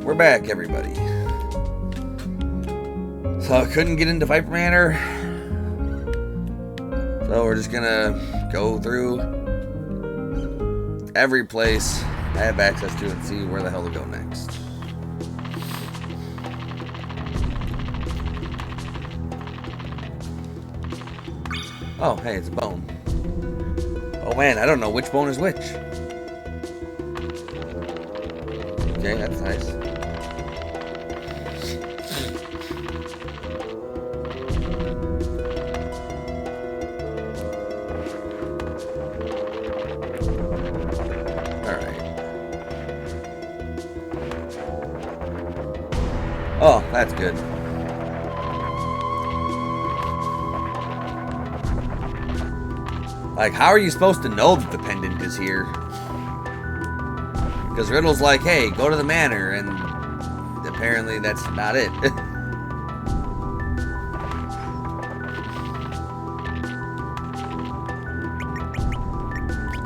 we're back, everybody. So I couldn't get into Viper Manor. So we're just gonna go through every place I have access to and see where the hell to go next. Oh, hey, it's a bone. Oh man, I don't know which bone is which. Okay, that's nice. Alright. Oh, that's good. Like, how are you supposed to know that the pendant is here? Because Riddle's like, hey, go to the manor, and apparently that's not it. Keep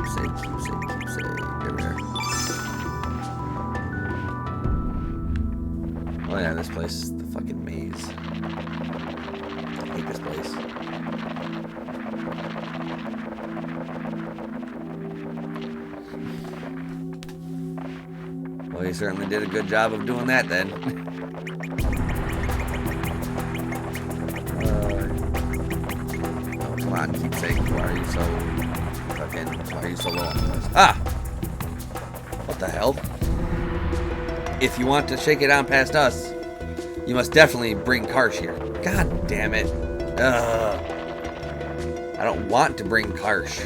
safe. There we are. Oh yeah, this place is the fucking maze. I hate this place. Well, he certainly did a good job of doing that then. Oh, come on, keep saying, why are you so low on the list? Ah! What the hell? If you want to shake it on past us, you must definitely bring Karsh here. God damn it. I don't want to bring Karsh.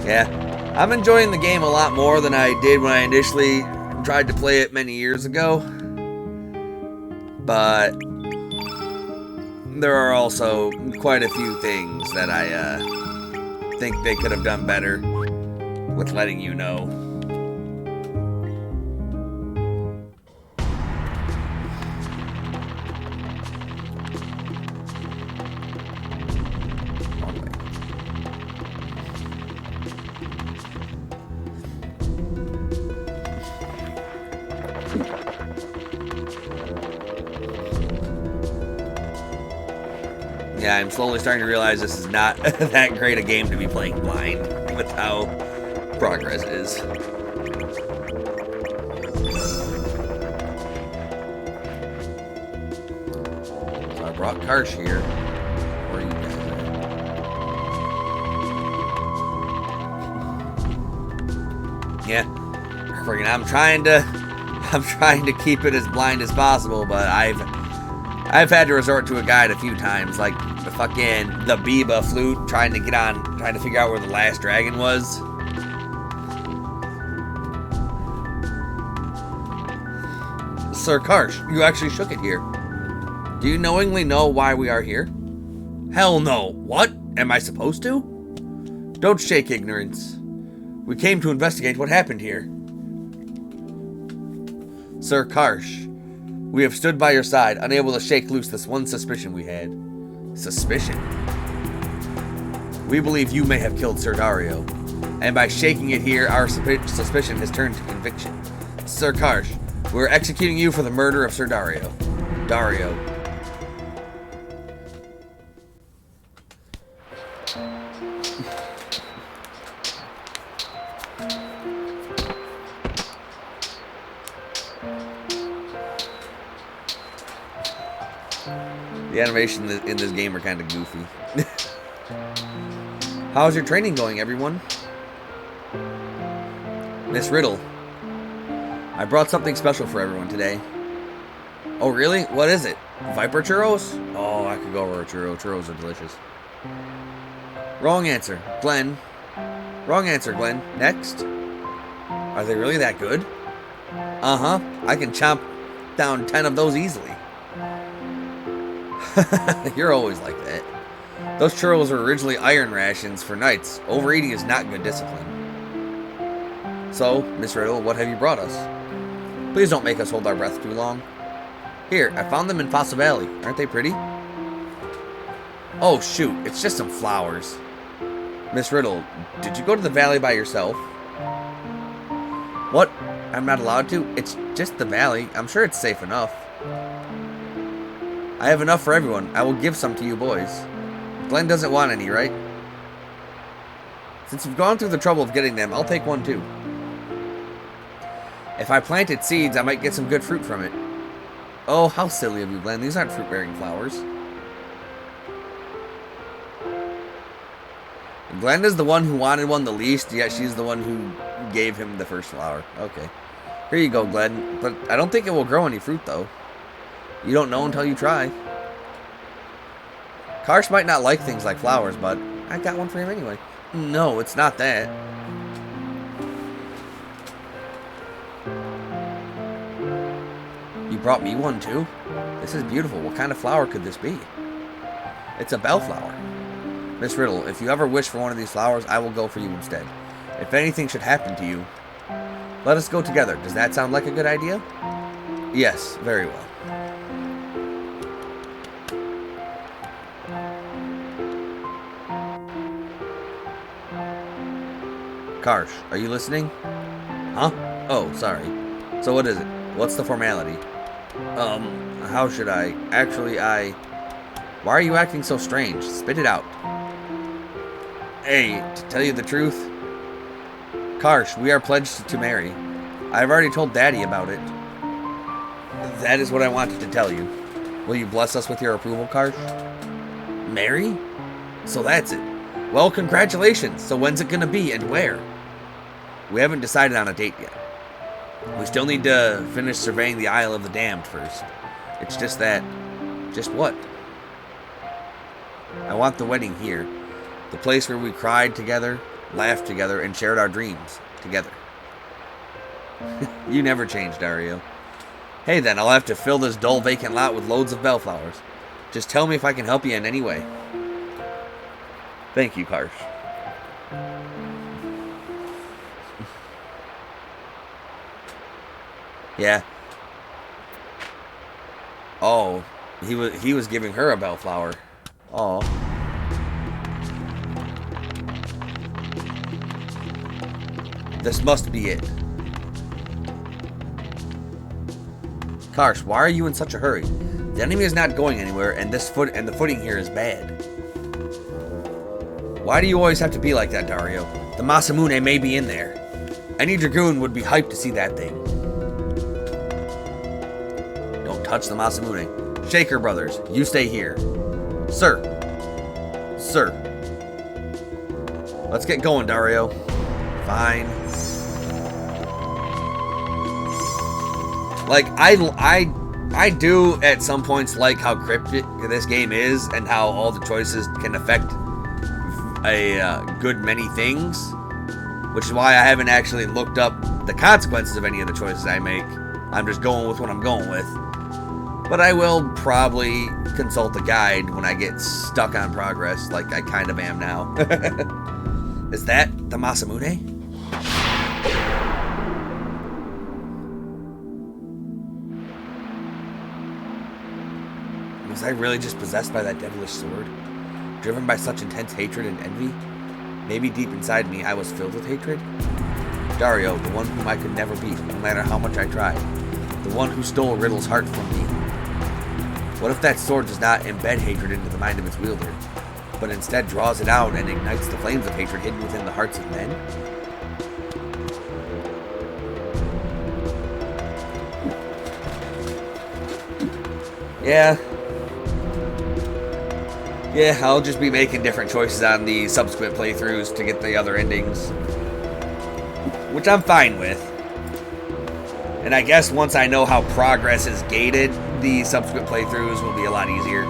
Yeah, I'm enjoying the game a lot more than I did when I initially tried to play it many years ago. But there are also quite a few things that I think they could have done better with letting you know. Yeah, I'm slowly starting to realize this is not that great a game to be playing blind with how progress is. So I brought Karsh here. Where are you guys at? Yeah, freaking, I'm trying to keep it as blind as possible, but I've had to resort to a guide a few times, like the fucking Biba flute, trying to figure out where the last dragon was. Sir Karsh, you actually shook it here. Do you knowingly know why we are here? Hell no. What? Am I supposed to? Don't shake ignorance. We came to investigate what happened here. Sir Karsh, we have stood by your side, unable to shake loose this one suspicion we had. Suspicion? We believe you may have killed Sir Dario, and by shaking it here, our suspicion has turned to conviction. Sir Karsh, we're executing you for the murder of Sir Dario. Dario. The animation in this game are kind of goofy. How's your training going, everyone? Miss Riddle, I brought something special for everyone today. Oh, really? What is it? Viper churros? Oh, I could go over a churro. Churros are delicious. Wrong answer, Glenn. Wrong answer, Glenn. Next. Are they really that good? Uh-huh. I can chomp down 10 of those easily. You're always like that. Those churros were originally iron rations for knights. Overeating is not good discipline. So, Miss Riddle, what have you brought us? Please don't make us hold our breath too long. Here, I found them in Fossil Valley. Aren't they pretty? Oh, shoot. It's just some flowers. Miss Riddle, did you go to the valley by yourself? What? I'm not allowed to? It's just the valley. I'm sure it's safe enough. I have enough for everyone. I will give some to you boys. Glenn doesn't want any, right? Since you've gone through the trouble of getting them, I'll take one too. If I planted seeds, I might get some good fruit from it. Oh, how silly of you, Glenn. These aren't fruit-bearing flowers. Glenn is the one who wanted one the least, yet she's the one who gave him the first flower. Okay. Here you go, Glenn. But I don't think it will grow any fruit, though. You don't know until you try. Karsh might not like things like flowers, but I got one for him anyway. No, it's not that. You brought me one, too? This is beautiful. What kind of flower could this be? It's a bellflower. Miss Riddle, if you ever wish for one of these flowers, I will go for you instead. If anything should happen to you, let us go together. Does that sound like a good idea? Yes, very well. Karsh, are you listening? Huh? Oh, sorry. So what is it? What's the formality? How should I? Actually, Why are you acting so strange? Spit it out. Hey, to tell you the truth, Karsh, we are pledged to marry. I've already told Daddy about it. That is what I wanted to tell you. Will you bless us with your approval, Karsh? Marry? So that's it. Well, congratulations. So when's it gonna be and where? We haven't decided on a date yet. We still need to finish surveying the Isle of the Damned first. It's just that... Just what? I want the wedding here. The place where we cried together, laughed together, and shared our dreams together. You never change, Dario. Hey then, I'll have to fill this dull vacant lot with loads of bellflowers. Just tell me if I can help you in any way. Thank you, Karsh. Yeah. Oh, he was giving her a bellflower. Oh. This must be it. Karsh, why are you in such a hurry? The enemy is not going anywhere, and the footing here is bad. Why do you always have to be like that, Dario? The Masamune may be in there. Any dragoon would be hyped to see that thing. Don't touch the Masamune. Shaker brothers, you stay here. Sir. Sir. Let's get going, Dario. Fine. Like, I do at some points like how cryptic this game is and how all the choices can affect a good many things, which is why I haven't actually looked up the consequences of any of the choices I make. I'm just going with what I'm going with. But I will probably consult the guide when I get stuck on progress, like I kind of am now. Is that the Masamune? Was I really just possessed by that devilish sword? Driven by such intense hatred and envy? Maybe deep inside me I was filled with hatred? Dario, the one whom I could never beat, no matter how much I tried. The one who stole Riddle's heart from me. What if that sword does not embed hatred into the mind of its wielder, but instead draws it out and ignites the flames of hatred hidden within the hearts of men? Yeah, I'll just be making different choices on the subsequent playthroughs to get the other endings, which I'm fine with. And I guess once I know how progress is gated, the subsequent playthroughs will be a lot easier,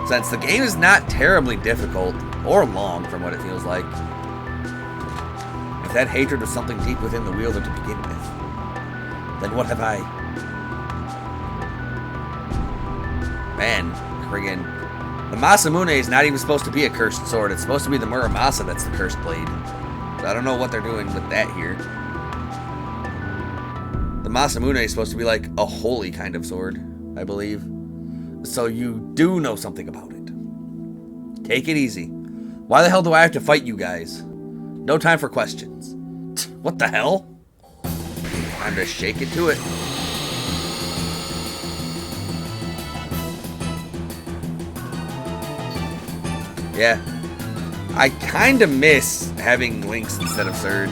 since the game is not terribly difficult or long from what it feels like. If that hatred was something deep within the wielder to begin with, then what have I... Man, friggin'... The Masamune is not even supposed to be a cursed sword. It's supposed to be the Muramasa that's the cursed blade. So I don't know what they're doing with that here. The Masamune is supposed to be like a holy kind of sword, I believe. So you do know something about it. Take it easy. Why the hell do I have to fight you guys? No time for questions. What the hell? Time to shake it to it. Yeah. I kind of miss having Lynx instead of Surge.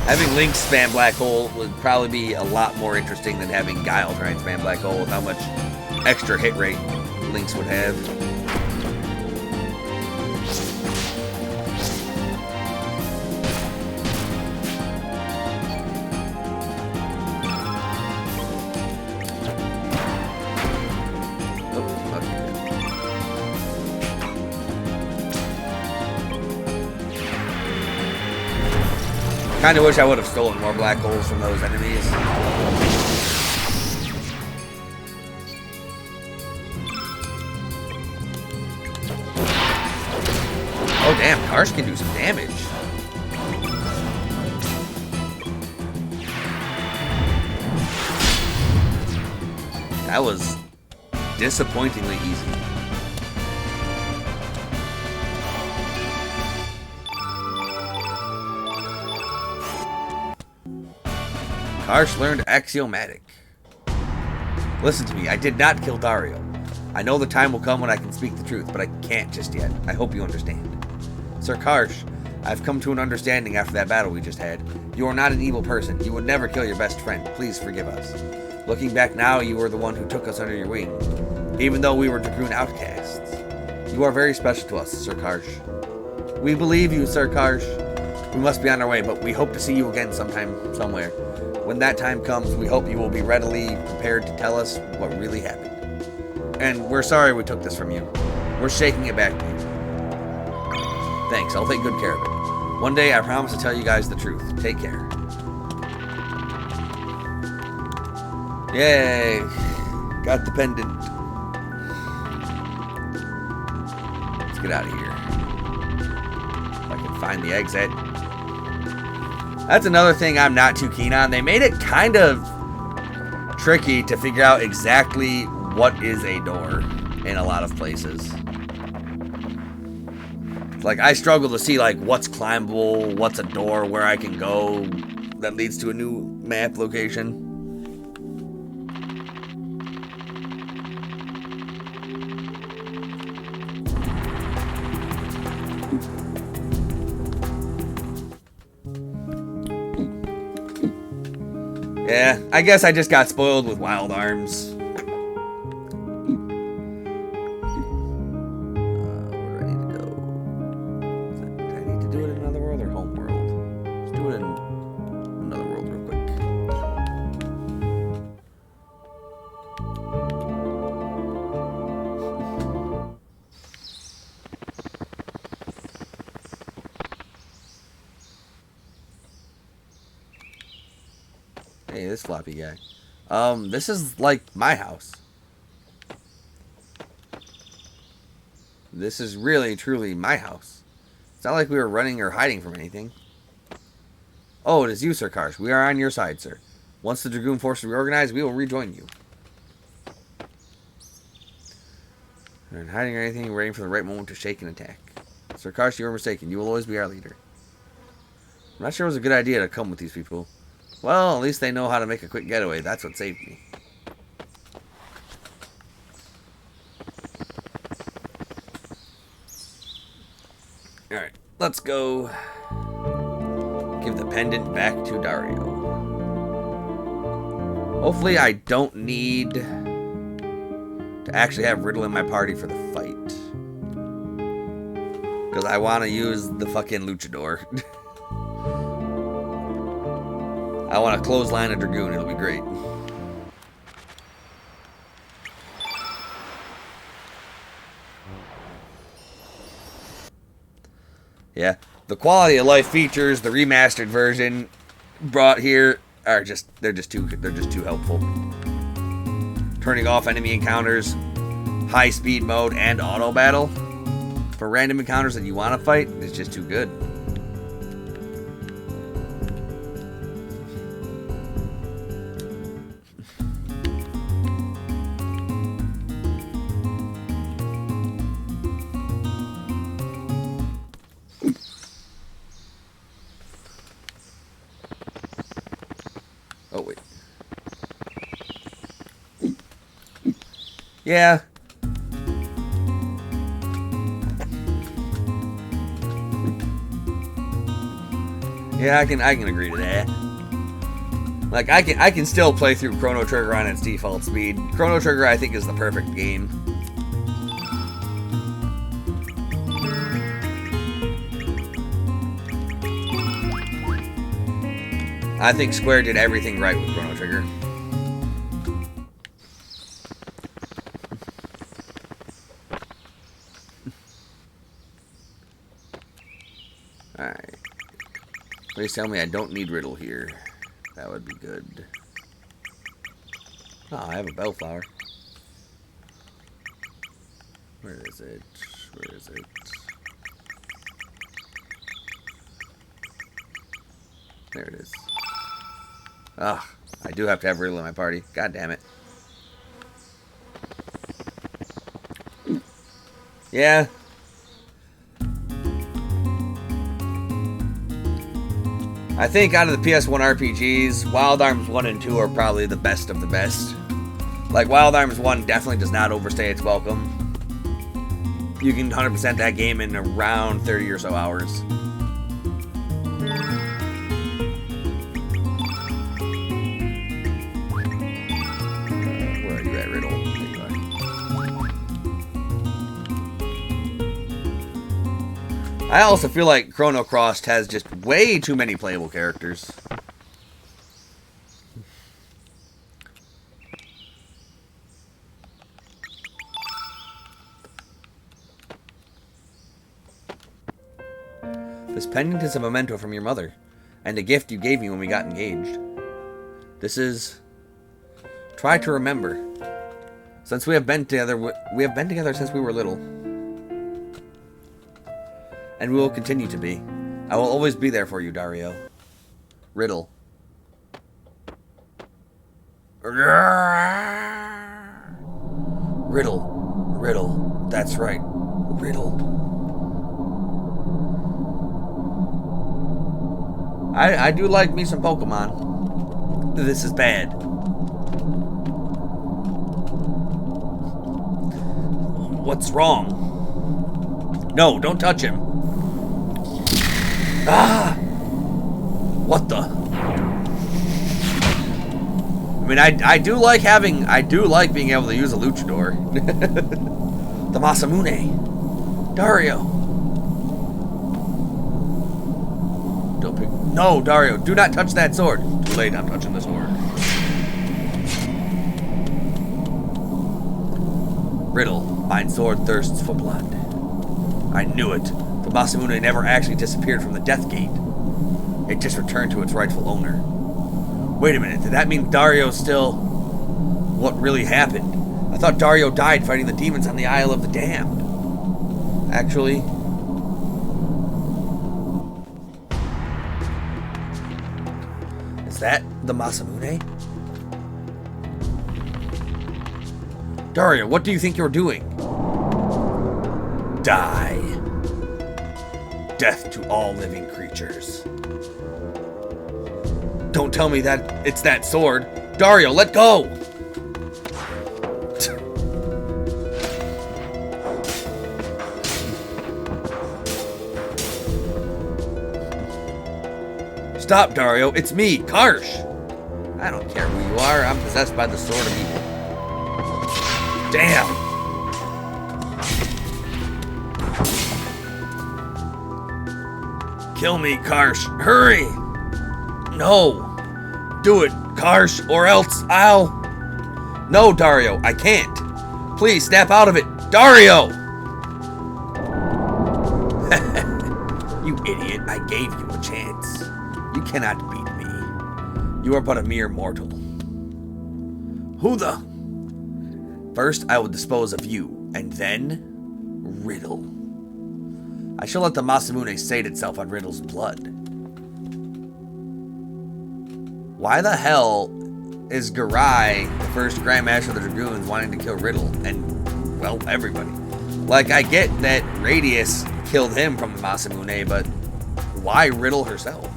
Having Lynx spam Black Hole would probably be a lot more interesting than having Guile try and spam Black Hole with how much extra hit rate Lynx would have. Kinda wish I would have stolen more black holes from those enemies. Oh damn, Karsh can do some damage. That was disappointingly easy. Karsh learned Axiomatic. Listen to me, I did not kill Dario. I know the time will come when I can speak the truth, but I can't just yet. I hope you understand. Sir Karsh, I've come to an understanding after that battle we just had. You are not an evil person. You would never kill your best friend. Please forgive us. Looking back now, you were the one who took us under your wing, even though we were Dragoon outcasts. You are very special to us, Sir Karsh. We believe you, Sir Karsh. We must be on our way, but we hope to see you again sometime, somewhere. When that time comes, we hope you will be readily prepared to tell us what really happened. And we're sorry we took this from you. We're shaking it back to you. Thanks, I'll take good care of it. One day, I promise to tell you guys the truth. Take care. Yay! Got the pendant. Let's get out of here. If I can find the exit. That's another thing I'm not too keen on. They made it kind of tricky to figure out exactly what is a door in a lot of places. Like, I struggle to see, like, what's climbable, what's a door, where I can go that leads to a new map location. Yeah, I guess I just got spoiled with Wild Arms. Where do I need to go? Do I need to do it in another world or home world? Let's do it in another world real quick. Hey, this floppy guy. This is like my house. This is really, truly my house. It's not like we were running or hiding from anything. Oh, it is you, Sir Karsh. We are on your side, sir. Once the Dragoon force is reorganized, we will rejoin you. We're not hiding or anything, waiting for the right moment to shake and attack. Sir Karsh, you are mistaken. You will always be our leader. I'm not sure it was a good idea to come with these people. Well, at least they know how to make a quick getaway. That's what saved me. Alright, let's go. Give the pendant back to Dario. Hopefully I don't need to actually have Riddle in my party for the fight. Because I want to use the fucking Luchador. I want to clothesline a Dragoon. It'll be great. Yeah, the quality of life features, the remastered version brought here are they're just too helpful. turning off enemy encounters, high speed mode, and auto battle for random encounters that you want to fight is just too good. Oh, wait. Yeah. Yeah, I can agree to that. Like I can still play through Chrono Trigger on its default speed. Chrono Trigger I think is the perfect game. I think Square did everything right with Chrono Trigger. Alright. Please tell me I don't need Riddle here. That would be good. Oh, I have a bellflower. Where is it? Where is it? There it is. Ah, I do have to have Riddle in my party. God damn it. Yeah. I think out of the PS1 RPGs, Wild Arms 1 and 2 are probably the best of the best. Like, Wild Arms 1 definitely does not overstay its welcome. You can 100% that game in around 30 or so hours. Where are you at, Riddle? There you are. I also feel like Chrono Cross has just way too many playable characters. This pendant is a memento from your mother, and a gift you gave me when we got engaged. This is... Try to remember. Since we have been together since we were little. And we will continue to be. I will always be there for you, Dario. Riddle. Riddle. Riddle. That's right. Riddle. I do like me some Pokemon. This is bad. What's wrong? No, don't touch him. Ah! What the? I mean, I do like being able to use a luchador. The Masamune. Dario. Don't pick. No, Dario, do not touch that sword. Too late, I'm touching the sword. Riddle, my sword thirsts for blood. I knew it. The Masamune never actually disappeared from the Death Gate. It just returned to its rightful owner. Wait a minute, did that mean Dario's still... What really happened? I thought Dario died fighting the demons on the Isle of the Damned. Actually... Is that the Masamune? Dario, what do you think you're doing? Die. Death to all living creatures. Don't tell me that it's that sword. Dario, let go! Stop, Dario. It's me, Karsh. I don't care who you are. I'm possessed by the sword of evil. Damn. Kill me, Karsh. Hurry. No. Do it, Karsh, or else I'll... No, Dario, I can't. Please, snap out of it. Dario! You idiot, I gave you a chance. You cannot beat me. You are but a mere mortal. Who the... First, I will dispose of you, and then Riddle. I shall let the Masamune sate itself on Riddle's blood. Why the hell is Garai, the first Grandmaster of the Dragoons, wanting to kill Riddle and, well, everybody? Like, I get that Radius killed him from the Masamune, but why Riddle herself?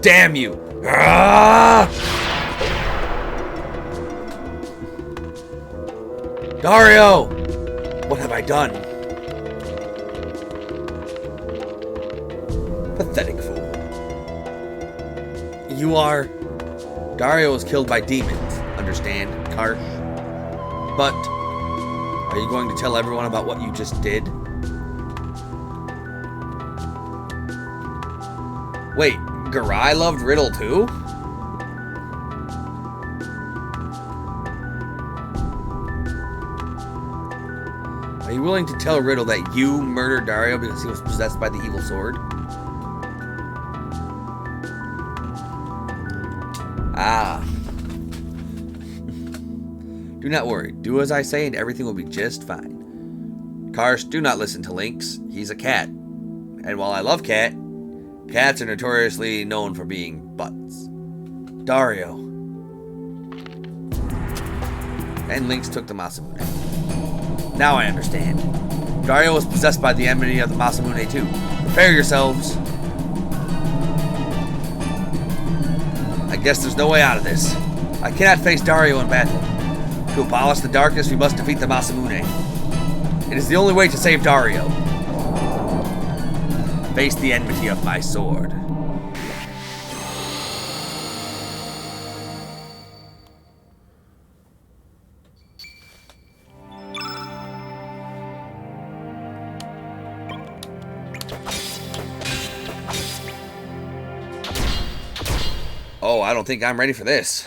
Damn you! Dario! What have I done? Pathetic fool. You are... Dario was killed by demons, understand, Karsh? But, are you going to tell everyone about what you just did? Wait, Garai loved Riddle too? Are you willing to tell Riddle that you murdered Dario because he was possessed by the evil sword? Ah. Do not worry. Do as I say and everything will be just fine. Karsh, do not listen to Lynx. He's a cat. And while I love cats are notoriously known for being butts. Dario. And Lynx took the Masamune. Now I understand. Dario was possessed by the enmity of the Masamune too. Prepare yourselves. I guess there's no way out of this. I cannot face Dario in battle. To abolish the darkness, we must defeat the Masamune. It is the only way to save Dario. Face the enmity of my sword. Oh, I don't think I'm ready for this.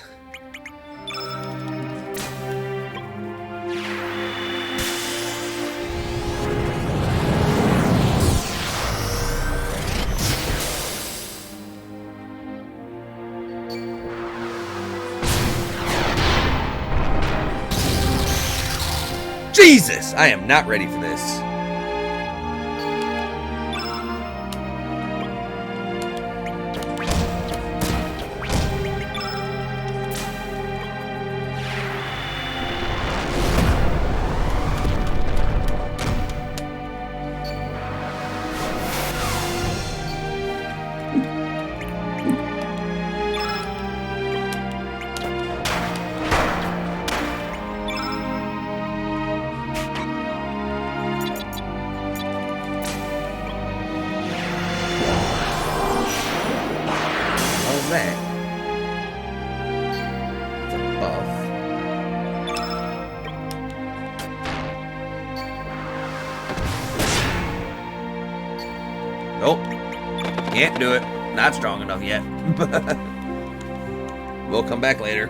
Jesus! I am not ready for this. Nope. Can't do it. Not strong enough yet. We'll come back later.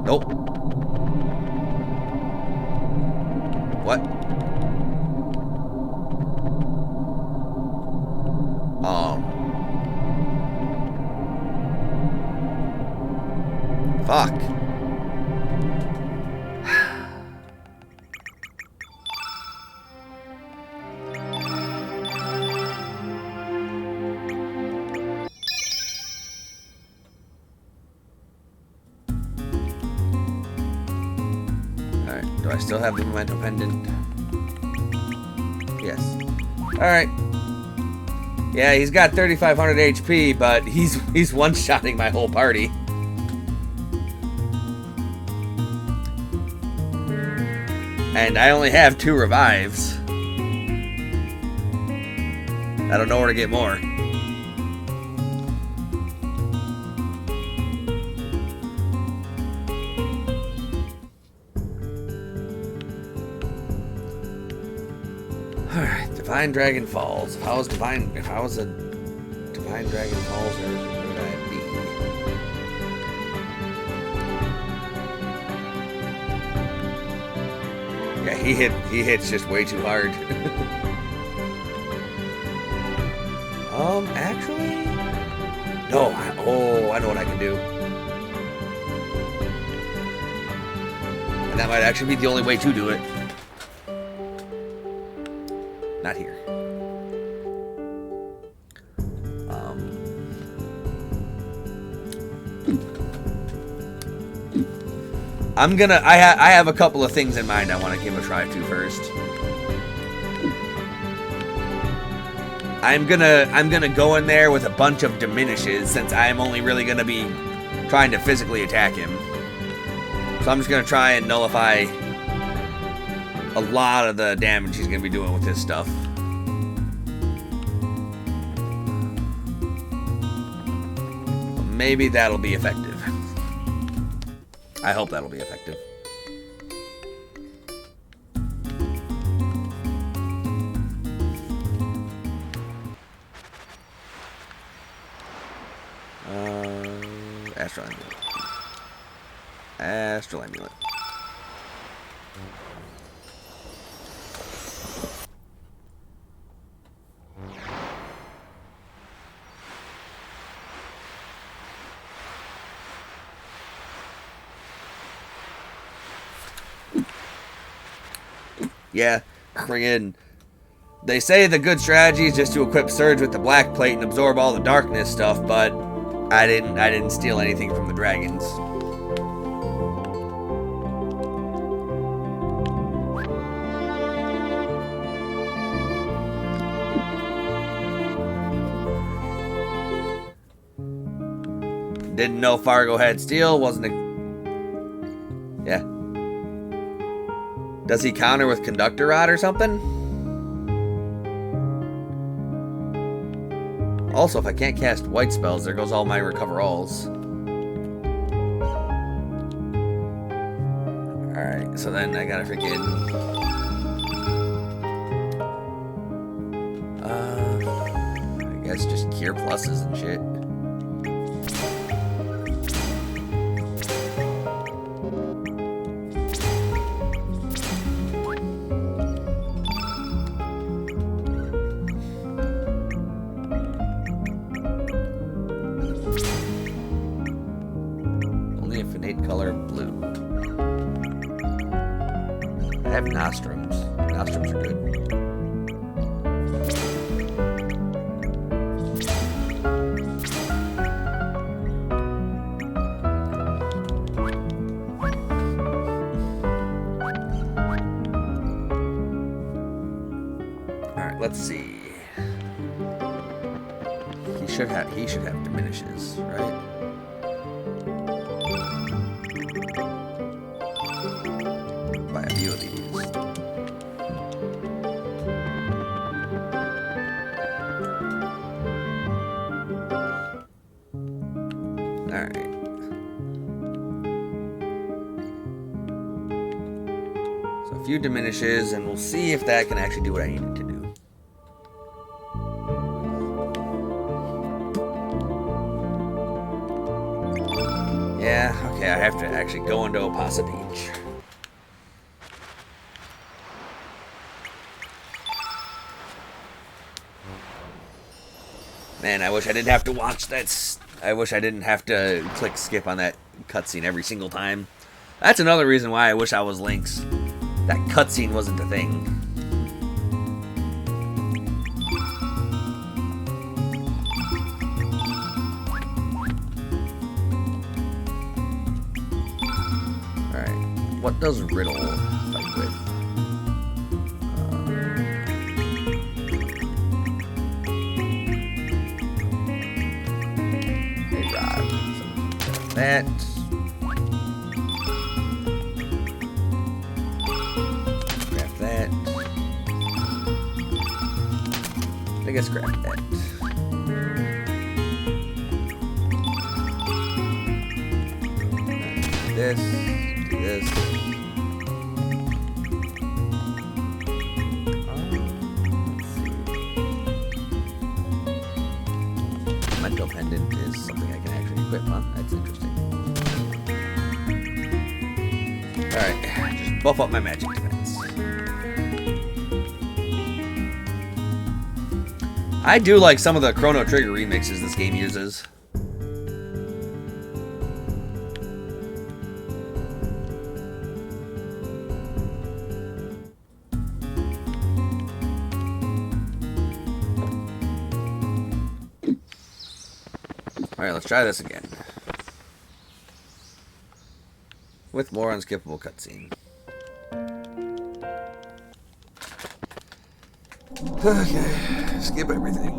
Nope. What? Fuck. Do I still have the memento pendant? Yes. Alright. Yeah, he's got 3,500 HP, but he's one-shotting my whole party. And I only have 2 revives. I don't know where to get more. Alright, Divine Dragon Falls. If I was a Divine Dragon Falls, where would I be? Yeah, he hits just way too hard. Actually, no. I know what I can do. And that might actually be the only way to do it. Not here. I have a couple of things in mind I want to give a try to first. I'm gonna go in there with a bunch of diminishes since I'm only really gonna be trying to physically attack him. So I'm just gonna try and nullify a lot of the damage he's gonna be doing with this stuff. Maybe that'll be effective. I hope that'll be effective. Astral Amulet. Astral Amulet. Yeah, friggin'. They say the good strategy is just to equip Surge with the black plate and absorb all the darkness stuff, but I didn't steal anything from the dragons. Didn't know Fargo had steel, wasn't a... Yeah. Does he counter with Conductor Rod or something? Also, if I can't cast white spells, there goes all my recover alls. Alright, so then I gotta freaking... I guess just cure pluses and shit. Nostrums. Nostrums are good. Alright, let's see. He should have diminishes, right? By a few of these. Few diminishes, and we'll see if that can actually do what I need it to do. Yeah, okay, I have to actually go into Opasa Beach. Man, I wish I didn't have to watch that. I wish I didn't have to click skip on that cutscene every single time. That's another reason why I wish I was Lynx. That cutscene wasn't a thing. Alright, what does Riddle fight with? Hey, Rod. So, that. I guess grab that. Do this. Do this. Mental Pendant is something I can actually equip, huh? That's interesting. Alright, just buff up my magic defense. I do like some of the Chrono Trigger remixes this game uses. Alright, let's try this again. With more unskippable cutscene. Okay, skip everything.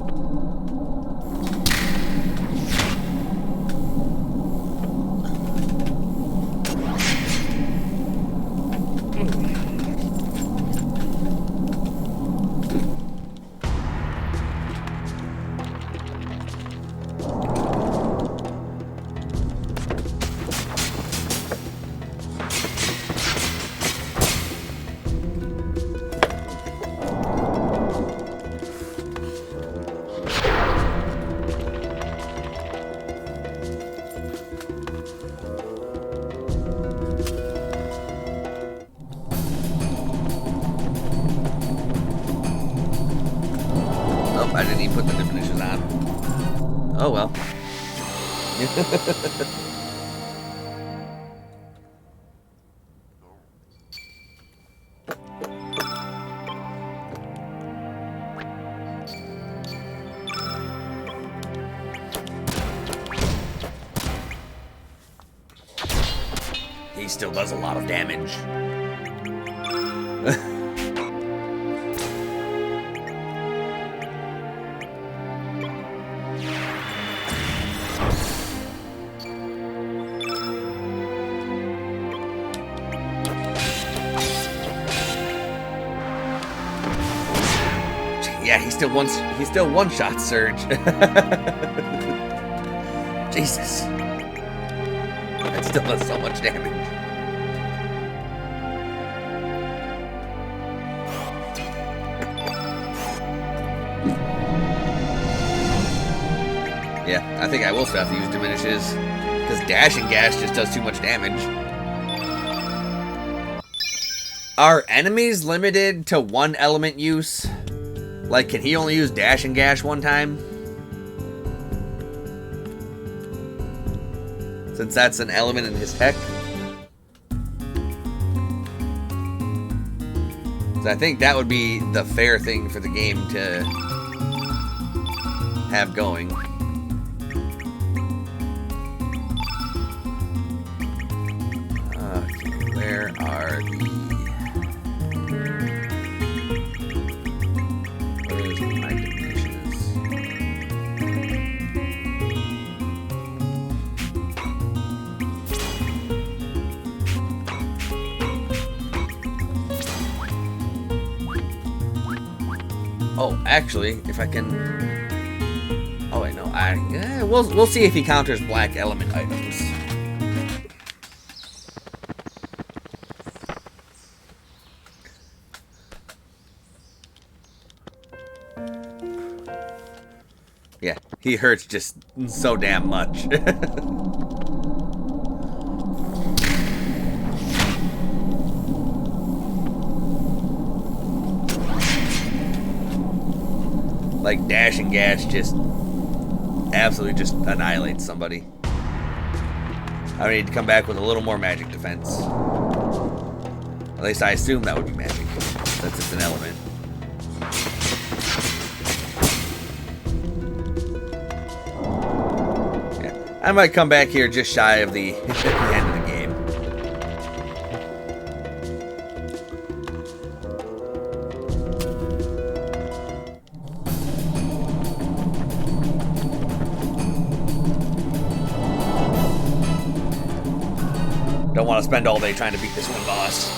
I didn't even put the diminishes on. Oh well. He still does a lot of damage. Yeah, he still one-shot Surge. Jesus. That still does so much damage. Yeah, I think I will still have to use diminishes, because Dash and Gash just does too much damage. Are enemies limited to one element use? Like, can he only use Dash and Gash one time? Since that's an element in his tech. So I think that would be the fair thing for the game to have going. Okay, where are the... Oh, actually, if I can... Oh, wait, no. We'll see if he counters black element items. Yeah, he hurts just so damn much. Like, Dash and Gash just absolutely just annihilates somebody. I need to come back with a little more magic defense. At least I assume that would be magic, since it's an element. Yeah, I might come back here just shy of the end of the game. Don't want to spend all day trying to beat this one boss.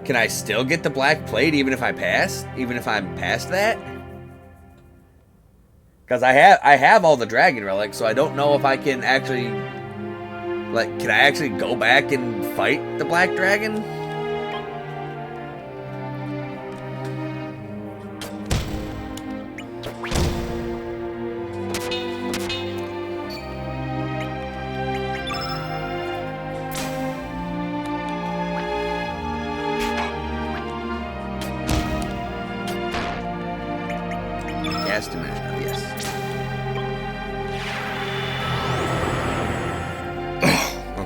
Can I still get the black plate even if I pass? Even if I'm past that? Because I have all the dragon relics, so I don't know if I can actually... Like, can I actually go back and fight the black dragon?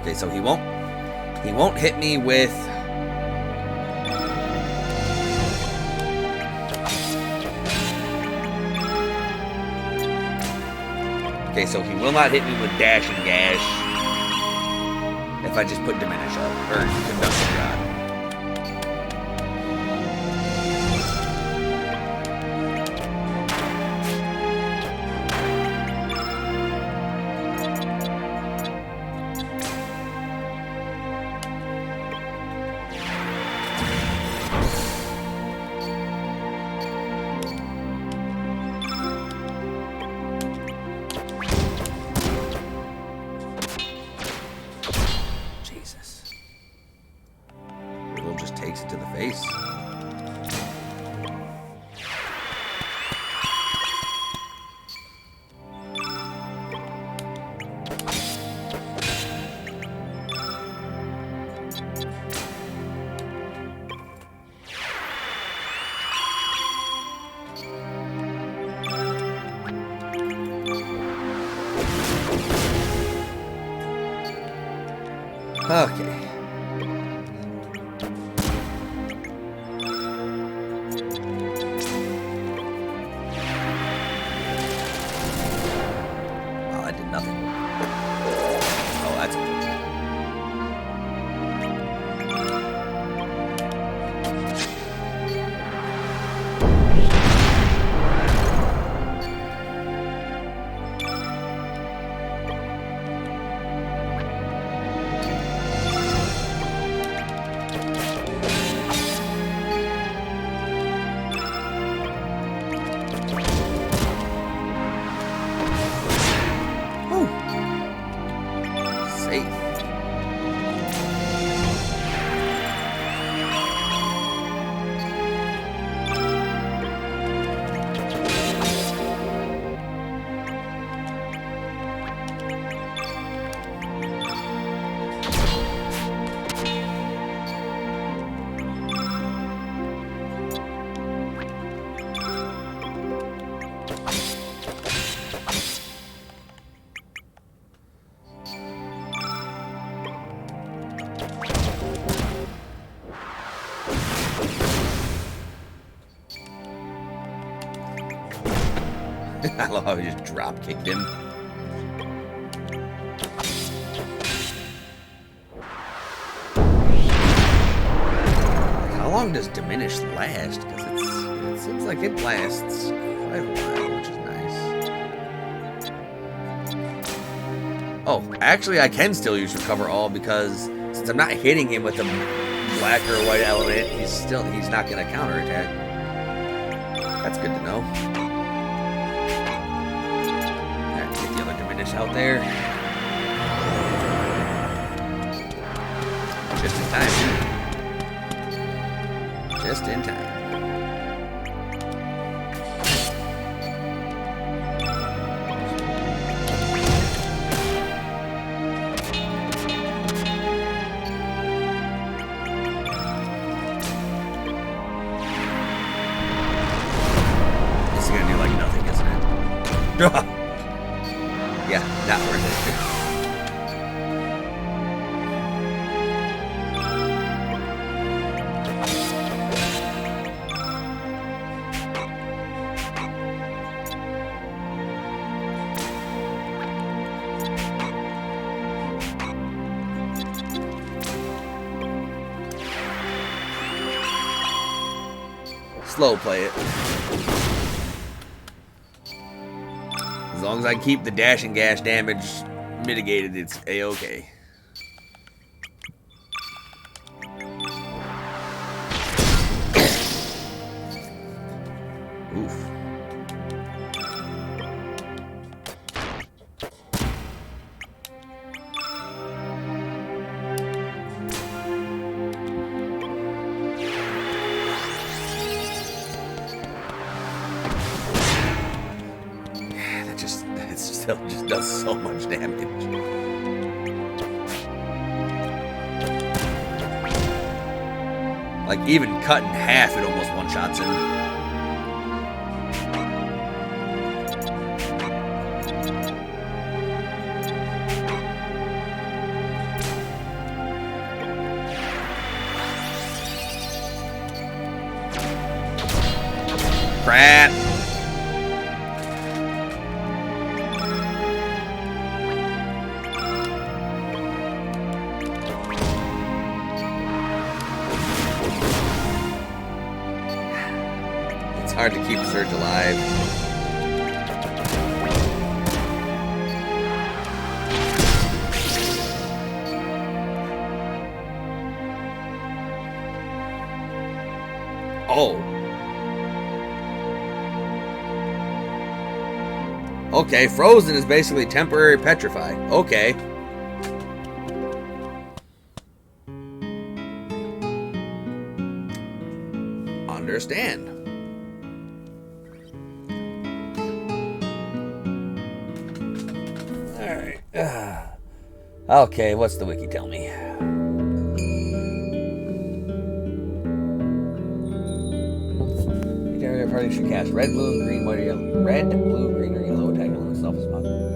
Okay, so he won't hit me with. Okay, so he will not hit me with dash and gash if I just put diminish up or conductive rod. Just takes it to the face. Okay. I love how he just drop kicked him. How long does diminish last? Because it seems like it lasts quite a while, which is nice. Oh, actually I can still use recover all because since I'm not hitting him with a black or white element, he's not gonna counterattack. That's good to know. Out there. Just in time, dude. Just in time. This is gonna do like nothing, isn't it? Yeah, not worth it. Slow play it. As long as I keep the dash and gash damage mitigated, it's a-okay. Oof. It still just does so much damage. Like, even cut in half, it almost one-shots him. hard to keep Surge alive. Oh. Okay, frozen is basically temporary petrify. Okay. Understand. Alright. Okay, what's the wiki tell me? Each party should cast red, blue, green, white, or yellow. Red, blue, green, or yellow attack on itself as possible.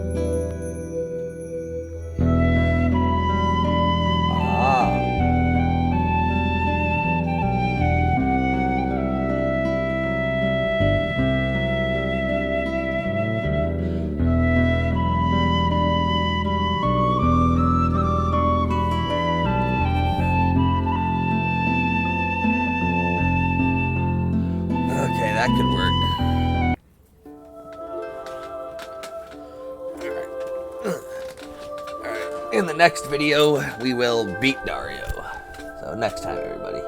Okay, that could work. Alright. In the next video, we will beat Dario. So next time, everybody.